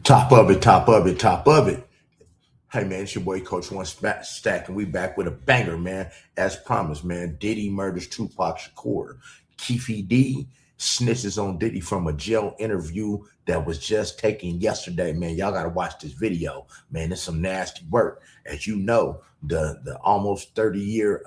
Top of it, top of it, top of it. Hey man, it's your boy Coach One Stack, and we back with a banger, man. As promised, man. Diddy Murders Tupac Shakur. Keefe D snitches on Diddy from a jail interview that was just taken yesterday, man. Y'all gotta watch this video, man. It's some nasty work. As you know, the almost 30-year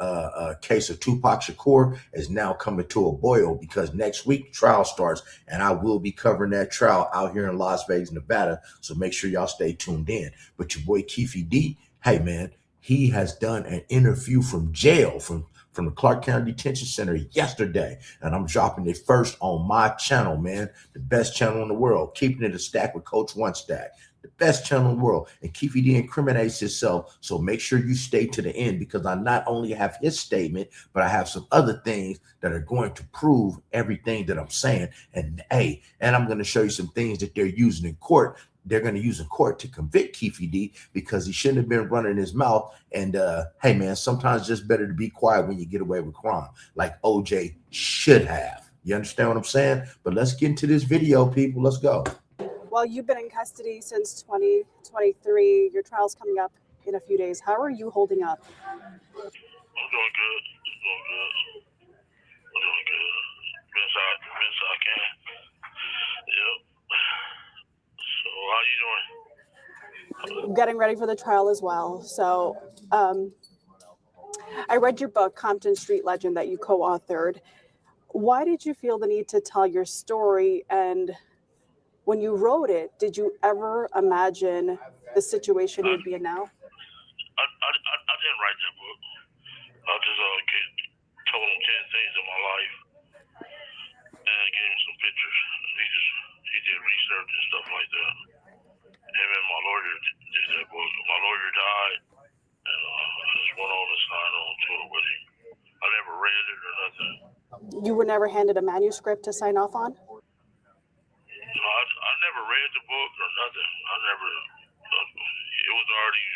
case of Tupac Shakur is now coming to a boil because next week trial starts, and I will be covering that trial out here in Las Vegas, Nevada. So make sure y'all stay tuned in. But your boy Keefe D, hey man, he has done an interview from jail, from the Clark County Detention Center yesterday. And I'm dropping it first on my channel, man. The best channel in the world. Keeping it a stack with Coach One Stack. The best channel in the world. And Keefe D incriminates himself. So make sure you stay to the end because I not only have his statement, but I have some other things that are going to prove everything that I'm saying. And hey, and I'm going to show you some things that they're using in court. They're going to use in court to convict Keefe D because he shouldn't have been running his mouth. And hey, man, sometimes it's just better to be quiet when you get away with crime, like OJ should have. You understand what I'm saying? But let's get into this video, people. Let's go. Well, you've been in custody since 2023. Your trial's coming up in a few days. How are you holding up? I'm doing good. I'm doing good. Best I can. Yep. So how you doing? Getting ready for the trial as well. So I read your book, Compton Street Legend, that you co-authored. Why did you feel the need to tell your story? And when you wrote it, did you ever imagine the situation you'd be in now? I didn't write that book. I just told him 10 things in my life and gave him some pictures. He did research and stuff like that. Him and my lawyer did that book. My lawyer died, and I just went on and signed on to it with him. I never read it or nothing. You were never handed a manuscript to sign off on? No, I never read the book or nothing. I never. It was already.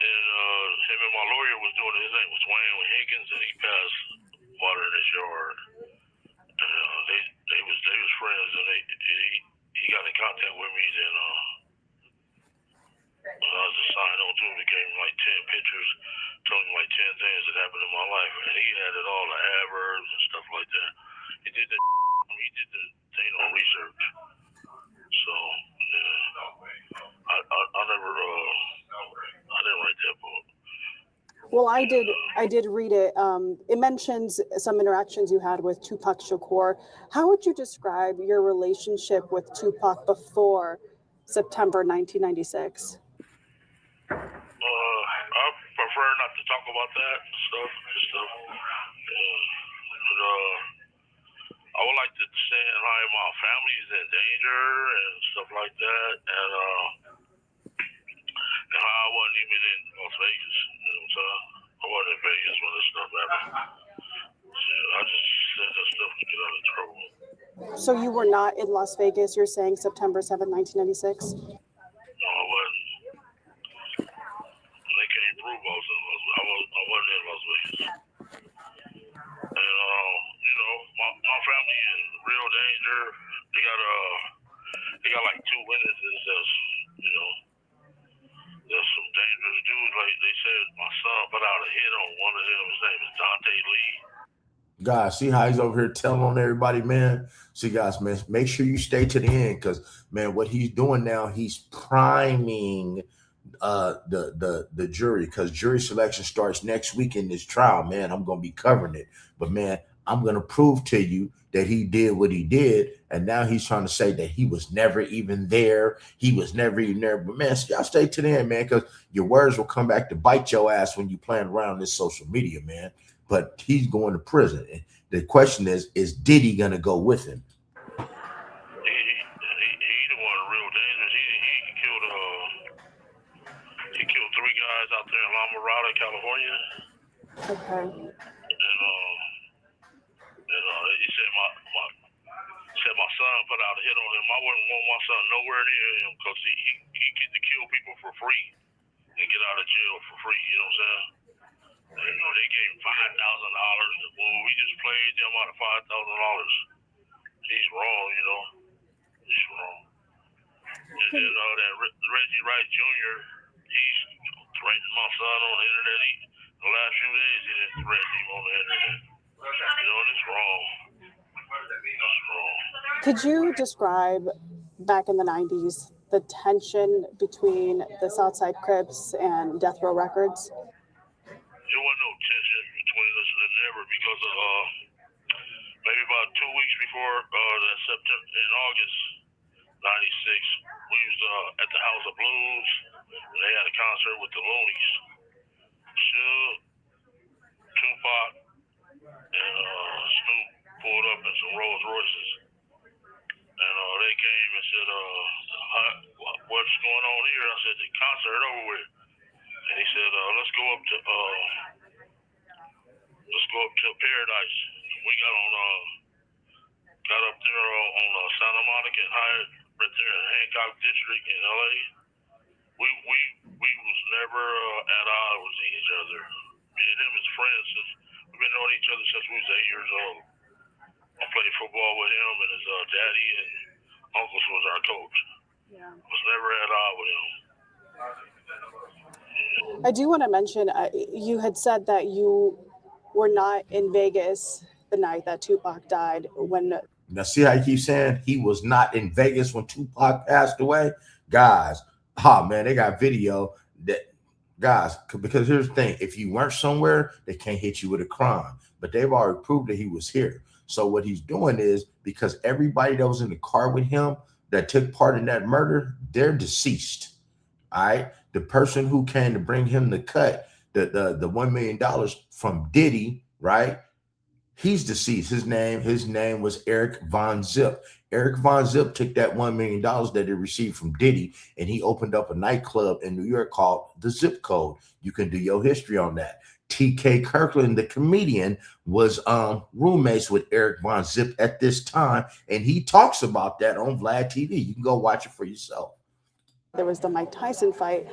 And him and my lawyer was doing it. His name was Wayne Higgins, and he passed water in his yard. And they was friends, and he got in contact with me. Then I just signed on to him. He gave me like 10 pictures, told me like 10 things that happened in my life, and he had it all, the adverbs and stuff like that. He did the thing on research. So yeah, I didn't write that book. Well, I did read it. It mentions some interactions you had with Tupac Shakur. How would you describe your relationship with Tupac before September 1996? I prefer not to talk about that stuff. I would like to say how my family is in danger and stuff like that, and how I wasn't even in Las Vegas. You know what I'm saying? I wasn't in Vegas when this stuff happened. So I just said that stuff to get out of trouble. So you were not in Las Vegas, you're saying September 7, 1996? No, I wasn't. They can't prove I was in Las Vegas. I wasn't in Las Vegas. And, my family is in real danger. They got like 2 witnesses there's some dangerous dudes. Like they said, my son put out a hit on one of them. His name is Dante Lee. Guys, see how he's over here telling on everybody, man? See, guys, man, make sure you stay to the end because, man, what he's doing now, he's priming the jury because jury selection starts next week in this trial, man. I'm going to be covering it. But, man, I'm going to prove to you that he did what he did. And now he's trying to say that he was never even there. He was never even there. But, man, y'all stay to the end, man, because your words will come back to bite your ass when you playing around this social media, man. But he's going to prison. The question is Diddy going to go with him? He the one real dangerous. He killed 3 guys out there in La Mirada, California. Okay. And he said my son put out a hit on him. I wouldn't want my son nowhere near him because he get to kill people for free and get out of jail for free. You know what I'm saying? And, they gave him $5,000. Well, we just played them out of $5,000. He's wrong, He's wrong. that Reggie Wright Jr., he's threatening my son on the internet. The last few days, he didn't threaten him on the internet. You know, it's wrong. It's wrong. Could you describe back in the 90s the tension between the Southside Crips and Death Row Records? There wasn't no tension between us never because of maybe about 2 weeks before that September in August '96, we was at the House of Blues and they had a concert with the Loonies. Suge, Tupac, and Snoop pulled up in some Rolls Royces. And they came and said, what's going on here? I said, the concert over with. And he said, let's go up to Paradise. We got up there on Santa Monica and hired right there in Hancock District in LA. We was never at odds with each other. Me and him as friends since we've been knowing each other since we was 8 years old. I played football with him and his daddy and uncles was our coach. Yeah. Was never at odds with him. I do want to mention, you had said that you were not in Vegas the night that Tupac died. Now, see how you keep saying he was not in Vegas when Tupac passed away? Guys, man, they got video that, guys, because here's the thing. If you weren't somewhere, they can't hit you with a crime. But they've already proved that he was here. So what he's doing is, because everybody that was in the car with him that took part in that murder, they're deceased. All right. The person who came to bring him the cut, the $1 million from Diddy, right? He's deceased. His name was Eric Von Zip. Eric Von Zip took that $1 million that he received from Diddy, and he opened up a nightclub in New York called The Zip Code. You can do your history on that. T.K. Kirkland, the comedian, was roommates with Eric Von Zip at this time, and he talks about that on Vlad TV. You can go watch it for yourself. There was the Mike Tyson fight.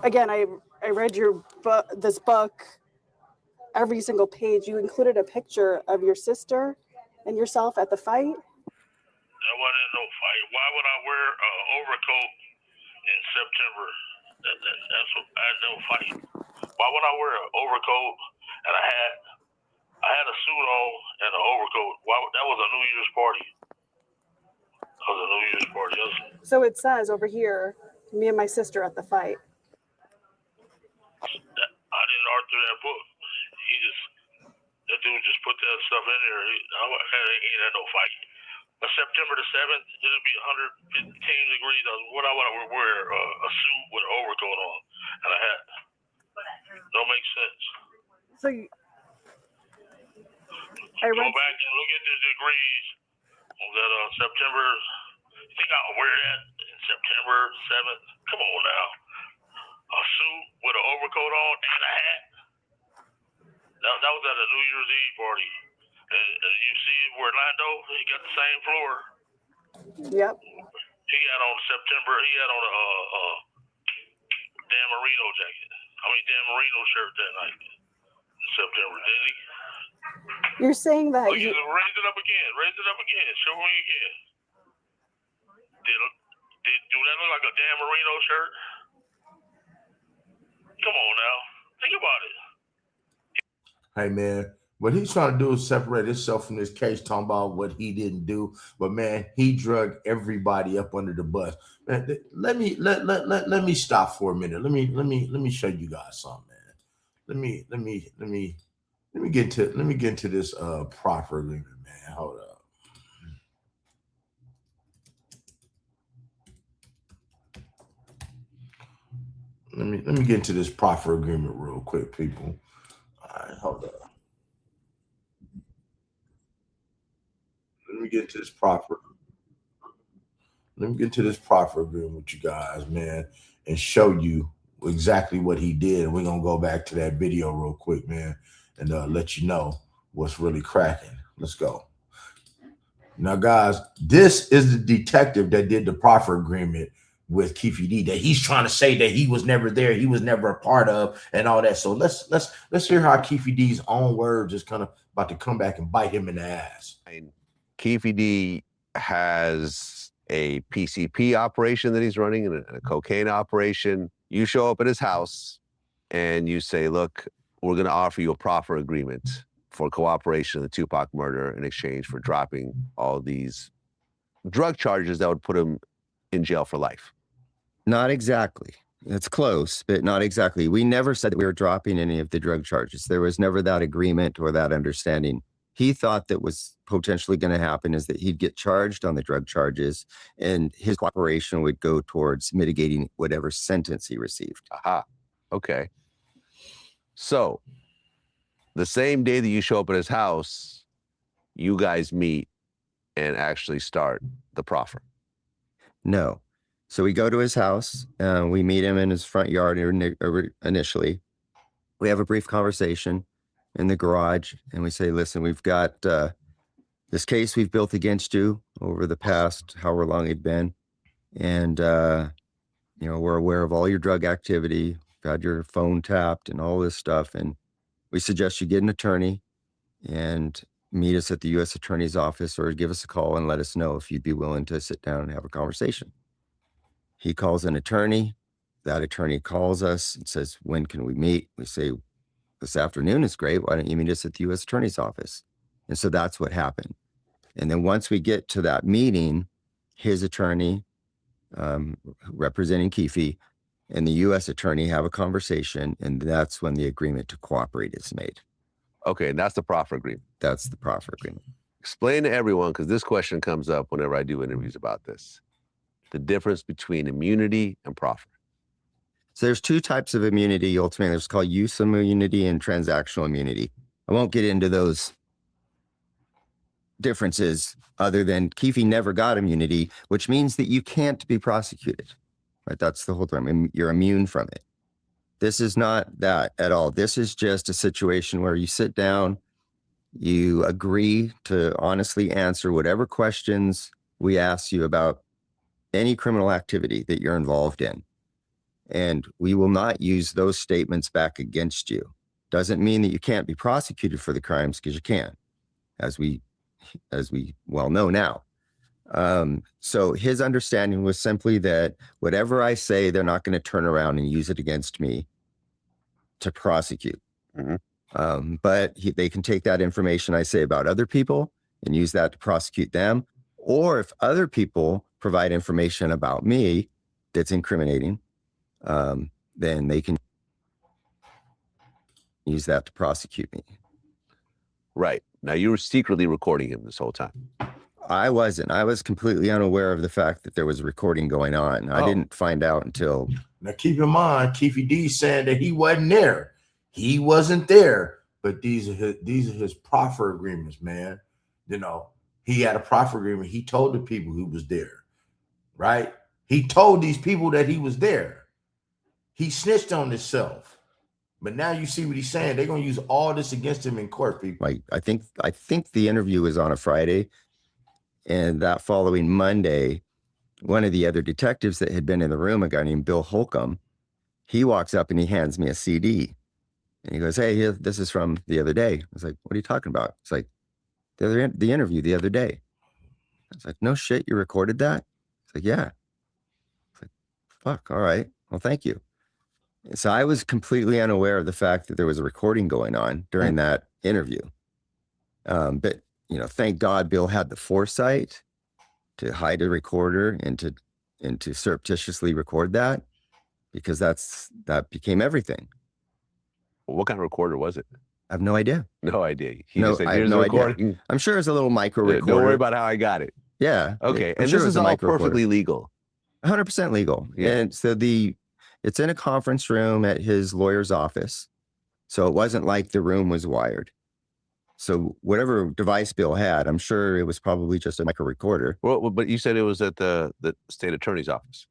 Again, I read this book. Every single page, you included a picture of your sister and yourself at the fight. That wasn't no fight. Why would I wear an overcoat in September? That's what I had no fight. Why would I wear an overcoat and a hat? I had a suit on and an overcoat. That was a New Year's party. That was a New Year's party. So it says over here, me and my sister at the fight. I didn't author that book. That dude just put that stuff in there. He ain't had no fight. But September the 7th, it'll be 115 degrees. What I want to wear a suit with an overcoat on and a hat. Don't make sense. So go back and look at the degrees on that September. You think I'll wear that in September 7th? Come on now. A suit with an overcoat on and a hat. That was at a New Year's Eve party. And you see where Orlando, he got the same floor. Yep. He had on September, he had on a Dan Marino jacket. Dan Marino shirt that night. In September, didn't he? You're saying that raise it up again. Raise it up again. Show me again. Do that look like a Dan Marino shirt? Come on now. Think about it. Hey, man, what he's trying to do is separate himself from this case, talking about what he didn't do. But, man, he drug everybody up under the bus. Man, let me stop for a minute. Let me show you guys something, man. Let me get into this proffer agreement, man. Hold up. Let me get into this proffer agreement real quick, people. All right, hold up. Let me get to this proffer. Let me get to this proffer agreement with you guys, man, and show you exactly what he did. And we're gonna go back to that video real quick, man, and let you know what's really cracking. Let's go. Now, guys, this is the detective that did the proffer agreement with Keefe D, that he's trying to say that he was never there, he was never a part of, and all that. So let's hear how Keefe D's own words is kind of about to come back and bite him in the ass. Keefe D has a PCP operation that he's running and a cocaine operation. You show up at his house and you say, look, we're going to offer you a proffer agreement for cooperation in the Tupac murder in exchange for dropping all these drug charges that would put him in jail for life. Not exactly. It's close, but not exactly. We never said that we were dropping any of the drug charges. There was never that agreement or that understanding. He thought that was potentially going to happen is that he'd get charged on the drug charges and his cooperation would go towards mitigating whatever sentence he received. Aha. Okay. So the same day that you show up at his house, you guys meet and actually start the proffer. No. So we go to his house, we meet him in his front yard initially. We have a brief conversation in the garage and we say, listen, we've got this case we've built against you over the past however long it'd been. And, you know, we're aware of all your drug activity, got your phone tapped and all this stuff. And we suggest you get an attorney and meet us at the U.S. Attorney's office or give us a call and let us know if you'd be willing to sit down and have a conversation. He calls an attorney. That attorney calls us and says, when can we meet? We say, this afternoon is great. Why don't you meet us at the U.S. Attorney's office? And so that's what happened. And then once we get to that meeting, his attorney, representing Keefe, and the U.S. attorney have a conversation, and that's when the agreement to cooperate is made. Okay, and that's the proffer agreement. That's the proffer agreement. Explain to everyone, because this question comes up whenever I do interviews about this, the difference between immunity and proffer. So there's two types of immunity, ultimately. There's called use immunity and transactional immunity. I won't get into those differences other than Keefe never got immunity, which means that you can't be prosecuted, right? That's the whole term. You're immune from it. This is not that at all. This is just a situation where you sit down, you agree to honestly answer whatever questions we ask you about any criminal activity that you're involved in. And we will not use those statements back against you. Doesn't mean that you can't be prosecuted for the crimes, because you can, as we well know now. So his understanding was simply that whatever I say, they're not going to turn around and use it against me to prosecute. Mm-hmm. But they can take that information I say about other people and use that to prosecute them. Or if other people provide information about me that's incriminating, then they can use that to prosecute me. Right. Now, you were secretly recording him this whole time. I wasn't. I was completely unaware of the fact that there was a recording going on. I didn't find out until... Now, keep in mind, Keefe D saying that he wasn't there. He wasn't there. But these are his proffer agreements, man. You know, he had a proffer agreement. He told the people who was there, right? He told these people that he was there. He snitched on himself. But now you see what he's saying. They're going to use all this against him in court, people. Like, I think the interview was on a Friday. And that following Monday, one of the other detectives that had been in the room, a guy named Bill Holcomb, he walks up and he hands me a CD. And he goes, hey, this is from the other day. I was like, what are you talking about? It's like, the interview the other day. I was like, no shit, you recorded that? It's like, yeah. It's like, fuck, all right. Well, thank you. So I was completely unaware of the fact that there was a recording going on during that interview. But, you know, thank God Bill had the foresight to hide a recorder and to surreptitiously record that, because that became everything. What kind of recorder was it? I have no idea. No idea. He No, just said, I have here's no the idea. recording. I'm sure it's a little micro recorder. Don't worry about how I got it. Yeah. Okay. I'm And sure this it was is a all micro perfectly recorder. legal. 100% legal. Yeah. And so it's in a conference room at his lawyer's office. So it wasn't like the room was wired. So whatever device Bill had, I'm sure it was probably just a micro recorder. Well, but you said it was at the state attorney's office.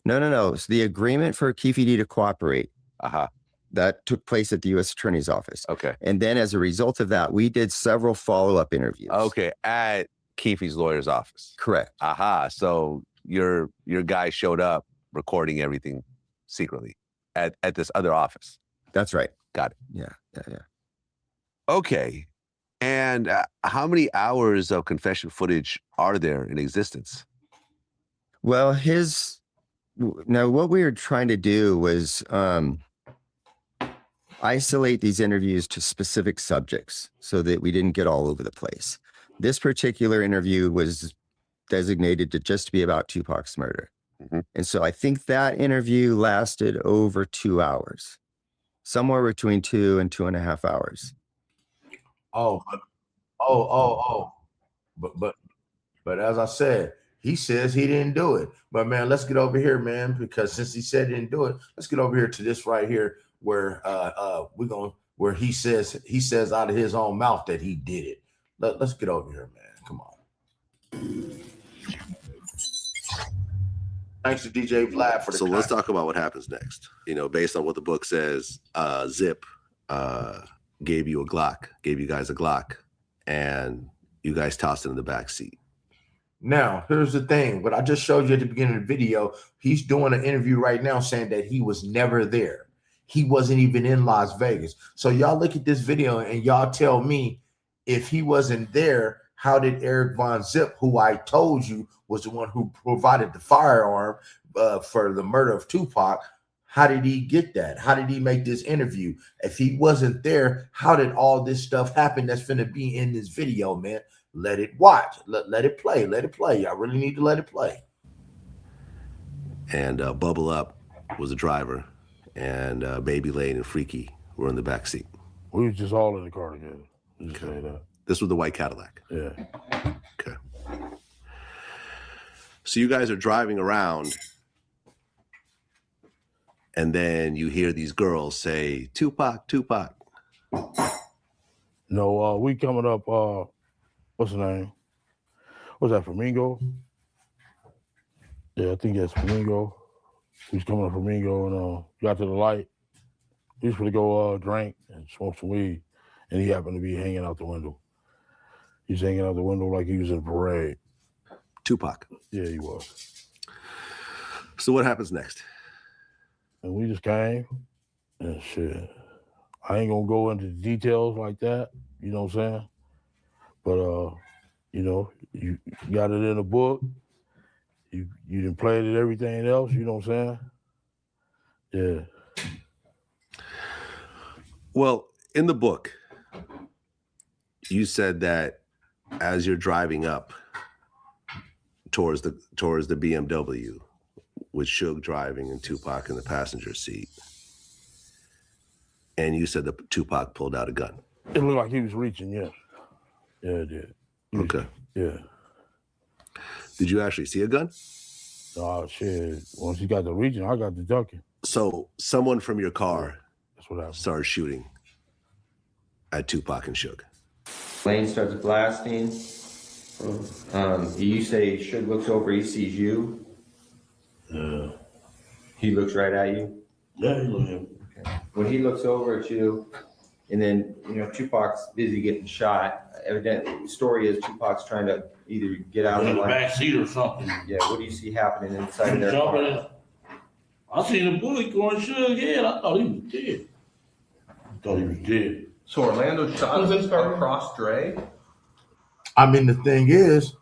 No. So the agreement for Keefe D to cooperate, Uh-huh. that took place at the U.S. Attorney's office. Okay. And then as a result of that, we did several follow-up interviews. Okay. At Keefe's lawyer's office. Correct. Aha. So your guy showed up recording everything secretly at this other office. That's right. Got it. Yeah. Okay. And how many hours of confession footage are there in existence? Well, now what we were trying to do was isolate these interviews to specific subjects so that we didn't get all over the place. This particular interview was designated to just be about Tupac's murder. Mm-hmm. And so I think that interview lasted over 2 hours, somewhere between 2 and 2.5 hours. Oh, but as I said, he says he didn't do it. But man, let's get over here, man, because since he said he didn't do it, let's get over here to this right here where where he says out of his own mouth that he did it. Let's get over here, man. Come on. Thanks to DJ Vlad for the So let's talk about what happens next. You know, based on what the book says, Zip gave you guys a Glock, and you guys tossed it in the back seat. Now, here's the thing. What I just showed you at the beginning of the video, he's doing an interview right now saying that he was never there. He wasn't even in Las Vegas. So y'all look at this video and y'all tell me, if he wasn't there, how did Eric Von Zip, who I told you was the one who provided the firearm for the murder of Tupac, how did he get that? How did he make this interview? If he wasn't there, how did all this stuff happen that's going to be in this video, man? Let it watch. Let it play. Let it play. Y'all really need to let it play. And Bubble Up was the driver, and Baby Lane and Freaky were in the back seat. We was just all in the car together. Just say that. This was the white Cadillac. Yeah. Okay. So you guys are driving around, and then you hear these girls say, Tupac, Tupac. No, we coming up, what's the name? What's that, Flamingo? Yeah, I think that's Flamingo. We was coming up Flamingo and got to the light. We was going to go drink and smoke some weed, and he happened to be hanging out the window. He's hanging out the window like he was in a parade. Tupac. Yeah, he was. So what happens next? And we just came and shit. I ain't gonna go into details like that, you know what I'm saying? But you know, you got it in a book. You done played it, everything else, you know what I'm saying? Yeah. Well, in the book, you said that as you're driving up towards the BMW with Suge driving and Tupac in the passenger seat, and you said that Tupac pulled out a gun. It looked like he was reaching, yeah. Yeah, it did. Okay. Yeah. Did you actually see a gun? Oh, shit. Once he got the reaching, I got the ducking. So someone from your car That's what happened. started shooting at Tupac and Suge. Lane starts blasting. You say Suge looks over, he sees you. Yeah. He looks right at you. Yeah, he looked at me. Okay. When he looks over at you, and then, you know, Tupac's busy getting shot. Evidently, the story is Tupac's trying to either get out of in the the line. back seat or something. Yeah, what do you see happening inside their Jumping in. car? I seen a bullet going Suge head. I thought he was dead. So Orlando shot across Dre? I mean, the thing is,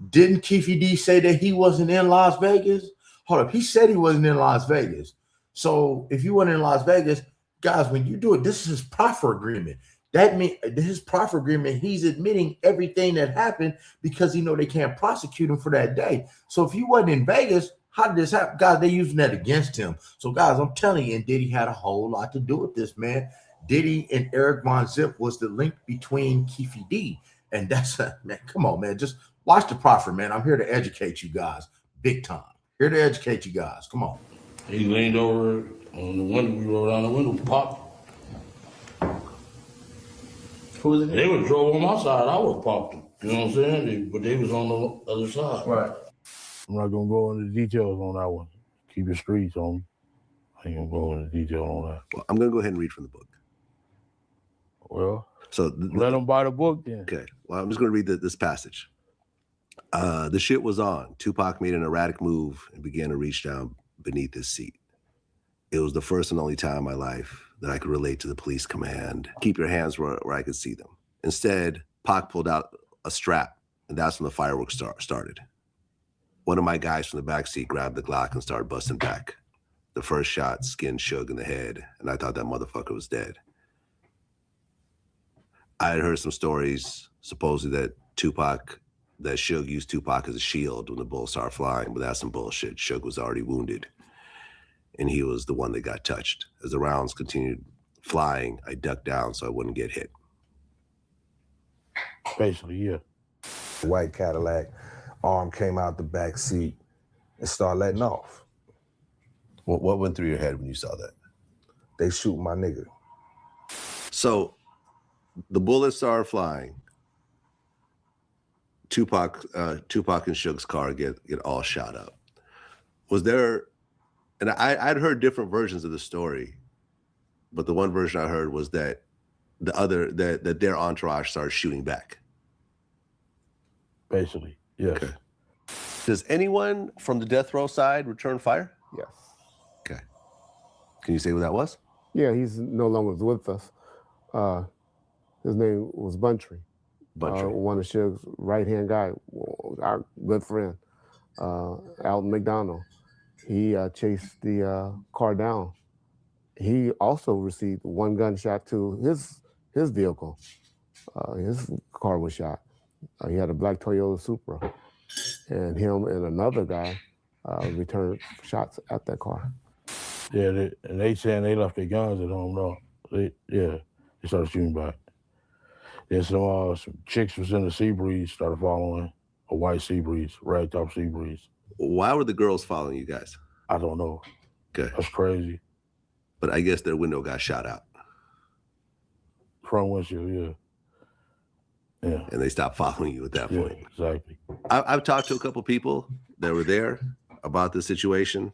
didn't Keefe D say that he wasn't in Las Vegas? Hold up, he said he wasn't in Las Vegas. So if you weren't in Las Vegas, guys, when you do it, this is his proffer agreement. That means his proffer agreement, he's admitting everything that happened because he know they can't prosecute him for that day. So if you wasn't in Vegas, how did this happen? Guys, they're using that against him. So guys, I'm telling you, and Diddy had a whole lot to do with this, man. Diddy and Eric Von Zip was the link between Keefe D. And that's, man, come on, man. Just watch the proffer, man. I'm here to educate you guys big time. Here to educate you guys. Come on. He leaned over on the window. We rolled down the window, popped. Who was it? They would drove on my side. I would popped them. You know what I'm saying? But they was on the other side. Right. I'm not gonna go into details on that one. Keep your streets on me. I ain't gonna go into detail on that. Well, I'm going to go ahead and read from the book. Well, So let them buy the book then. Okay. Well, I'm just going to read this passage. The shit was on. Tupac made an erratic move and began to reach down beneath his seat. It was the first and only time in my life that I could relate to the police command. Keep your hands where I could see them. Instead, Pac pulled out a strap, and that's when the fireworks started. One of my guys from the backseat grabbed the Glock and started busting back. The first shot skinned Suge in the head, and I thought that motherfucker was dead. I had heard some stories, supposedly that Suge used Tupac as a shield when the bullets started flying, but that's some bullshit. Suge was already wounded, and he was the one that got touched. As the rounds continued flying, I ducked down so I wouldn't get hit. Basically, yeah. White Cadillac, arm came out the back seat and started letting off. What went through your head when you saw that? They shoot my nigga. So the bullets started flying. Tupac and Suge's car get all shot up. Was there, and I'd heard different versions of the story, but the one version I heard was that that their entourage started shooting back. Basically, yes. Okay. Does anyone from the death row side return fire? Yes. Okay. Can you say who that was? Yeah, he's no longer with us. His name was Buntry. One of Suge's right-hand guy, our good friend, Alton McDonald. He chased the car down. He also received one gunshot to his vehicle. His car was shot. He had a black Toyota Supra, and him and another guy returned shots at that car. Yeah, they saying they left their guns at home. No, they started shooting back. Then some chicks was in the sea breeze, started following a white sea breeze, ragtop sea breeze. Why were the girls following you guys? I don't know. Okay. That's crazy. But I guess their window got shot out. Front windshield, yeah. Yeah. And they stopped following you at that point. Exactly. I've talked to a couple people that were there about the situation.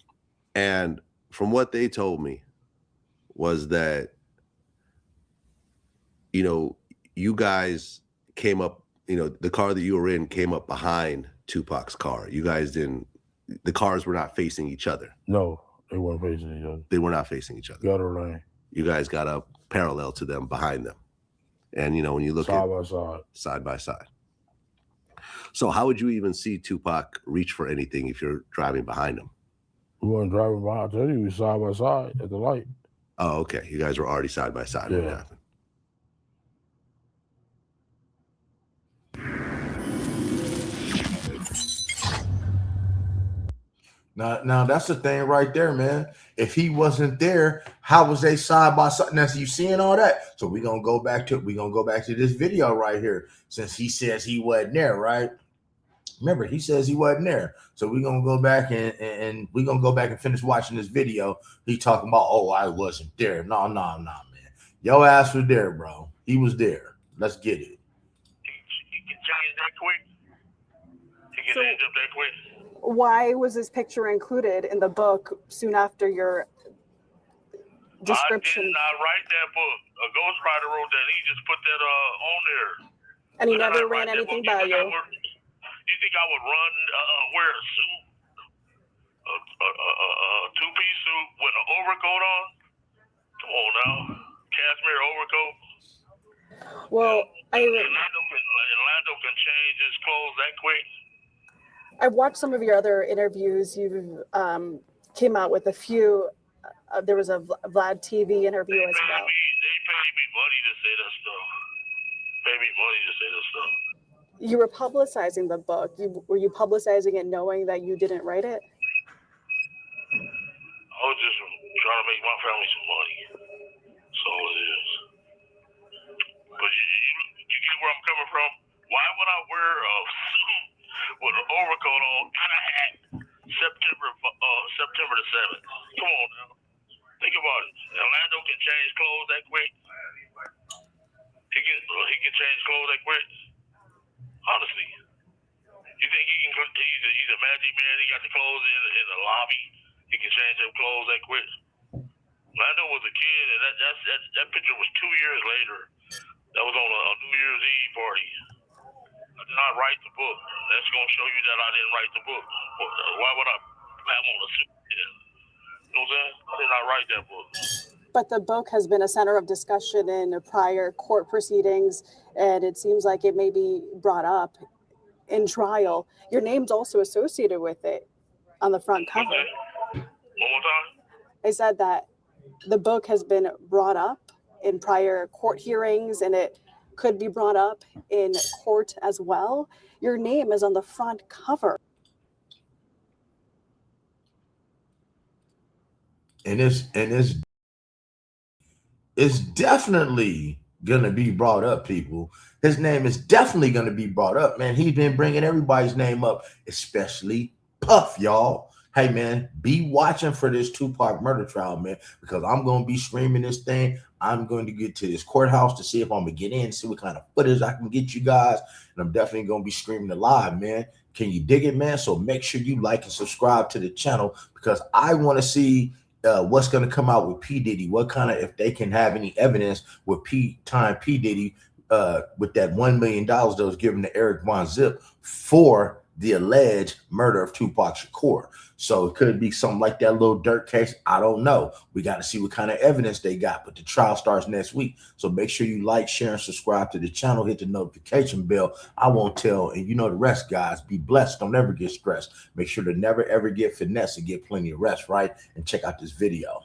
And from what they told me was that, you guys came up, the car that you were in came up behind Tupac's car. You guys the cars were not facing each other. No, they weren't facing each other. They were not facing each other. Gutter lane. You guys got up parallel to them, behind them. And, when you look side by side. So how would you even see Tupac reach for anything if you're driving behind him? We weren't driving behind. I tell you, we were side by side at the light. Oh, okay. You guys were already side by side when it happened. Now that's the thing right there, man. If he wasn't there, how was they side by side? Now, so you seeing all that. So we're gonna go back to this video right here. Since he says he wasn't there, right? Remember, he says he wasn't there. So we're gonna go back and we're gonna go back and finish watching this video. He talking about, oh, I wasn't there. No, man. Your ass was there, bro. He was there. Let's get it. He can change that quick. He can change up that quick. Why was this picture included in the book soon after your description? I did not write that book. A ghostwriter wrote that. He just put that on there. And he never ran anything by you. You think I would wear a suit, a two-piece suit with an overcoat on? Come on now, cashmere overcoat. Well, Orlando can change his clothes that quick. I've watched some of your other interviews. You came out with a few. There was a Vlad TV interview as well. They pay me money to say that stuff. You were publicizing the book. Were you publicizing it knowing that you didn't write it? I was just trying to make my family some money. That's all it is. But you get where I'm coming from? Why would I wear a suit with an overcoat on and a hat September the 7th? Come on now. Think about it. Orlando can change clothes that quick. He can change clothes that quick. Honestly. You think he's a magic man? He got the clothes in the lobby. He can change up clothes that quick. Orlando was a kid, and that picture was 2 years later. That was on a New Year's Eve party. I did not write the book. That's going to show you that I didn't write the book. Why would I have on a suit? You know what I'm saying? I did not write that book. but the book has been a center of discussion in prior court proceedings, and it seems like it may be brought up in trial. Your name's also associated with it on the front cover. One more time? I said that the book has been brought up in prior court hearings, and it could be brought up in court as well. Your name is on the front cover. And it's definitely gonna be brought up, people. His name is definitely gonna be brought up, man. He's been bringing everybody's name up, especially Puff, y'all. Hey, man, be watching for this Tupac murder trial, man, because I'm going to be streaming this thing. I'm going to get to this courthouse to see if I'm going to get in, see what kind of footage I can get you guys. And I'm definitely going to be streaming it live, man. Can you dig it, man? So make sure you like and subscribe to the channel, because I want to see what's going to come out with P. Diddy. What kind of, if they can have any evidence with P. Diddy with that $1 million that was given to Eric Von Zip for the alleged murder of Tupac Shakur. So it could be something like that little dirt case. I don't know. We got to see what kind of evidence they got, but the trial starts next week. So make sure you like, share, and subscribe to the channel. Hit the notification bell. I won't tell. And you know the rest, guys. Be blessed. Don't ever get stressed. Make sure to never, ever get finesse and get plenty of rest, right? And check out this video.